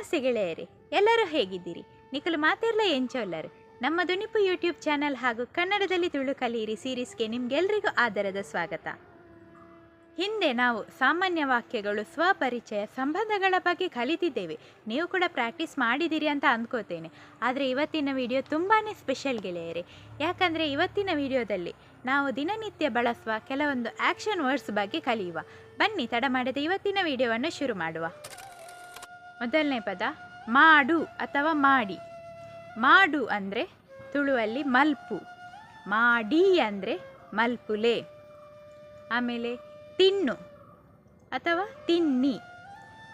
ನಮಸ್ತೆ ಗೆಳೆಯರೇ, ಎಲ್ಲರೂ ಹೇಗಿದ್ದೀರಿ? ನಿಖಲು ಮಾತಿರ್ಲ ಎಂಚೊಲ್ಲರು. ನಮ್ಮ ದುನಿಪು ಯೂಟ್ಯೂಬ್ ಚಾನಲ್ ಹಾಗೂ ಕನ್ನಡದಲ್ಲಿ ತುಳು ಕಲಿಯಿರಿ ಸೀರೀಸ್ಗೆ ನಿಮ್ಗೆಲ್ರಿಗೂ ಆದರದ ಸ್ವಾಗತ. ಹಿಂದೆ ನಾವು ಸಾಮಾನ್ಯ ವಾಕ್ಯಗಳು, ಸ್ವಪರಿಚಯ, ಸಂಬಂಧಗಳ ಬಗ್ಗೆ ಕಲಿತಿದ್ದೇವೆ. ನೀವು ಕೂಡ ಪ್ರಾಕ್ಟೀಸ್ ಮಾಡಿದ್ದೀರಿ ಅಂತ ಅಂದ್ಕೋತೇನೆ. ಆದರೆ ಇವತ್ತಿನ ವಿಡಿಯೋ ತುಂಬಾ ಸ್ಪೆಷಲ್ ಗೆಳೆಯರೇ. ಯಾಕಂದರೆ ಇವತ್ತಿನ ವಿಡಿಯೋದಲ್ಲಿ ನಾವು ದಿನನಿತ್ಯ ಬಳಸುವ ಕೆಲವೊಂದು ಆ್ಯಕ್ಷನ್ ವರ್ಡ್ಸ್ ಬಗ್ಗೆ ಕಲಿಯುವ. ಬನ್ನಿ ತಡ ಮಾಡದೆ ಇವತ್ತಿನ ವಿಡಿಯೋವನ್ನು ಶುರು ಮಾಡುವ. ಮೊದಲನೇ ಪದ ಮಾಡು ಅಥವಾ ಮಾಡಿ. ಮಾಡು ಅಂದರೆ ತುಳುವಲ್ಲಿ ಮಲ್ಪು, ಮಾಡಿ ಅಂದರೆ ಮಲ್ಪುಲೆ. ಆಮೇಲೆ ತಿನ್ನು ಅಥವಾ ತಿನ್ನಿ.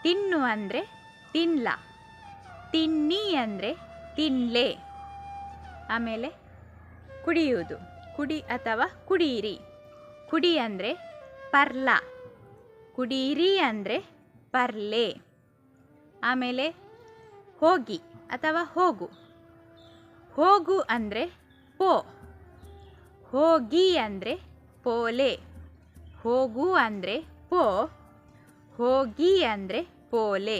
ತಿನ್ನು ಅಂದರೆ ತಿನ್ಲ, ತಿನ್ನಿ ಅಂದರೆ ತಿನ್ಲೆ. ಆಮೇಲೆ ಕುಡಿಯುವುದು, ಕುಡಿ ಅಥವಾ ಕುಡಿಯಿರಿ. ಕುಡಿ ಅಂದರೆ ಪರ್ಲ, ಕುಡಿಯಿರಿ ಅಂದರೆ ಪರ್ಲೆ. ಆಮೇಲೆ ಹೋಗಿ ಅಥವಾ ಹೋಗು. ಹೋಗು ಅಂದರೆ ಪೋ, ಹೋಗಿ ಅಂದರೆ ಪೋಲೆ. ಹೋಗು ಅಂದರೆ ಪೋ, ಹೋಗಿ ಅಂದರೆ ಪೋಲೆ.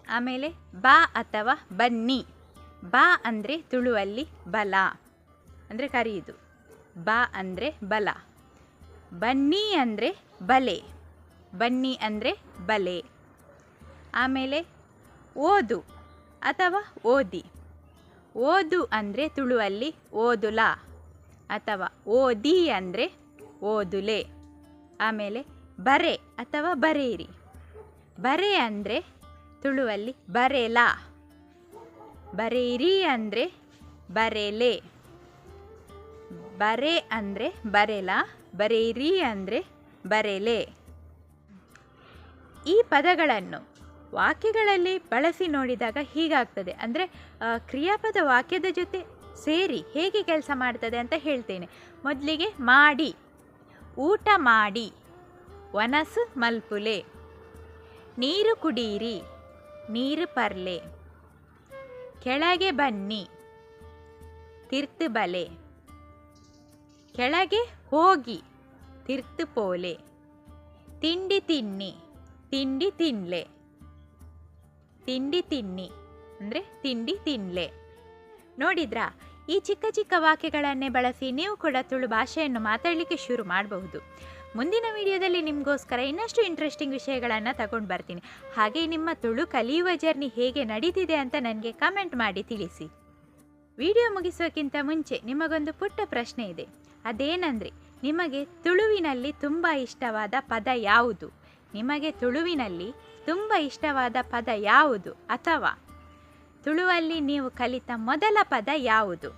ಆಮೇಲೆ ಬಾ ಅಥವಾ ಬನ್ನಿ. ಬಾ ಅಂದರೆ ತುಳುವಲ್ಲಿ ಬಲ ಅಂದರೆ ಕರೆಯುವುದು, ಬಾ ಅಂದರೆ ಬಲ. ಬನ್ನಿ ಅಂದರೆ ಬಲೆ, ಬನ್ನಿ ಅಂದರೆ ಬಲೆ. ಆಮೇಲೆ ಓದು ಅಥವಾ ಓದಿ. ಓದು ಅಂದರೆ ತುಳುವಲ್ಲಿ ಓದುಲ ಅಥವಾ ಓದಿ ಅಂದರೆ ಓದುಲೆ. ಆಮೇಲೆ ಬರೆ ಅಥವಾ ಬರೆಯಿರಿ. ಬರೆ ಅಂದರೆ ತುಳುವಲ್ಲಿ ಬರೆಲ, ಬರೆಯಿರಿ ಅಂದರೆ ಬರೆಲೆ. ಬರೆ ಅಂದರೆ ಬರೆಲ, ಬರೆಯಿರಿ ಅಂದರೆ ಬರೆಲೆ. ಈ ಪದಗಳನ್ನು ವಾಕ್ಯಗಳಲ್ಲಿ ಬಳಸಿ ನೋಡಿದಾಗ ಹೀಗಾಗ್ತದೆ. ಅಂದರೆ ಕ್ರಿಯಾಪದ ವಾಕ್ಯದ ಜೊತೆ ಸೇರಿ ಹೇಗೆ ಕೆಲಸ ಮಾಡ್ತದೆ ಅಂತ ಹೇಳ್ತೇನೆ. ಮೊದಲಿಗೆ ಮಾಡಿ, ಊಟ ಮಾಡಿ, ವನಸು ಮಲ್ಪುಲೆ. ನೀರು ಕುಡಿಯಿರಿ, ನೀರು ಪರ್ಲೆ. ಕೆಳಗೆ ಬನ್ನಿ, ತಿರ್ತು ಬಲೆ. ಕೆಳಗೆ ಹೋಗಿ, ತಿರ್ತು ಪೋಲೆ. ತಿಂಡಿ ತಿನ್ನಿ, ತಿಂಡಿ ತಿನ್ಲೆ. ತಿಂಡಿ ತಿನ್ನಿ ಅಂದರೆ ತಿಂಡಿ ತಿನ್ಲೆ. ನೋಡಿದ್ರಾ? ಈ ಚಿಕ್ಕ ಚಿಕ್ಕ ವಾಕ್ಯಗಳನ್ನೇ ಬಳಸಿ ನೀವು ಕೂಡ ತುಳು ಭಾಷೆಯನ್ನು ಮಾತಾಡಲಿಕ್ಕೆ ಶುರು ಮಾಡಬಹುದು. ಮುಂದಿನ ವಿಡಿಯೋದಲ್ಲಿ ನಿಮಗೋಸ್ಕರ ಇನ್ನಷ್ಟು ಇಂಟ್ರೆಸ್ಟಿಂಗ್ ವಿಷಯಗಳನ್ನು ತಗೊಂಡು ಬರ್ತೀನಿ. ಹಾಗೆ ನಿಮ್ಮ ತುಳು ಕಲಿಯುವ ಜರ್ನಿ ಹೇಗೆ ನಡೀತಿದೆ ಅಂತ ನನಗೆ ಕಮೆಂಟ್ ಮಾಡಿ ತಿಳಿಸಿ. ವಿಡಿಯೋ ಮುಗಿಸೋಕ್ಕಿಂತ ಮುಂಚೆ ನಿಮಗೊಂದು ಪುಟ್ಟ ಪ್ರಶ್ನೆ ಇದೆ. ಅದೇನೆಂದರೆ, ನಿಮಗೆ ತುಳುವಿನಲ್ಲಿ ತುಂಬ ಇಷ್ಟವಾದ ಪದ ಯಾವುದು? ನಿಮಗೆ ತುಳುವಿನಲ್ಲಿ ತುಂಬ ಇಷ್ಟವಾದ ಪದ ಯಾವುದು? ಅಥವಾ ತುಳುವಲ್ಲಿ ನೀವು ಕಲಿತ ಮೊದಲ ಪದ ಯಾವುದು?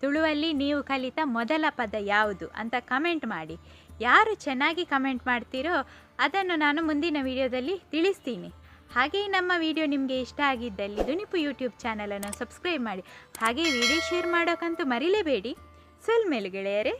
ತುಳುವಲ್ಲಿ ನೀವು ಕಲಿತ ಮೊದಲ ಪದ ಯಾವುದು ಅಂತ ಕಮೆಂಟ್ ಮಾಡಿ. ಯಾರು ಚೆನ್ನಾಗಿ ಕಮೆಂಟ್ ಮಾಡ್ತೀರೋ ಅದನ್ನು ನಾನು ಮುಂದಿನ ವಿಡಿಯೋದಲ್ಲಿ ತಿಳಿಸ್ತೀನಿ. ಹಾಗೆಯೇ ನಮ್ಮ ವಿಡಿಯೋ ನಿಮಗೆ ಇಷ್ಟ ಆಗಿದ್ದಲ್ಲಿ ದುನಿಪು ಯೂಟ್ಯೂಬ್ ಚಾನಲನ್ನು ಸಬ್ಸ್ಕ್ರೈಬ್ ಮಾಡಿ. ಹಾಗೆ ವಿಡಿಯೋ ಶೇರ್ ಮಾಡೋಕ್ಕಂತೂ ಮರಿಲೇಬೇಡಿ. ಸಲ್ಮೇಲು ಗೆಳೆಯರೇ.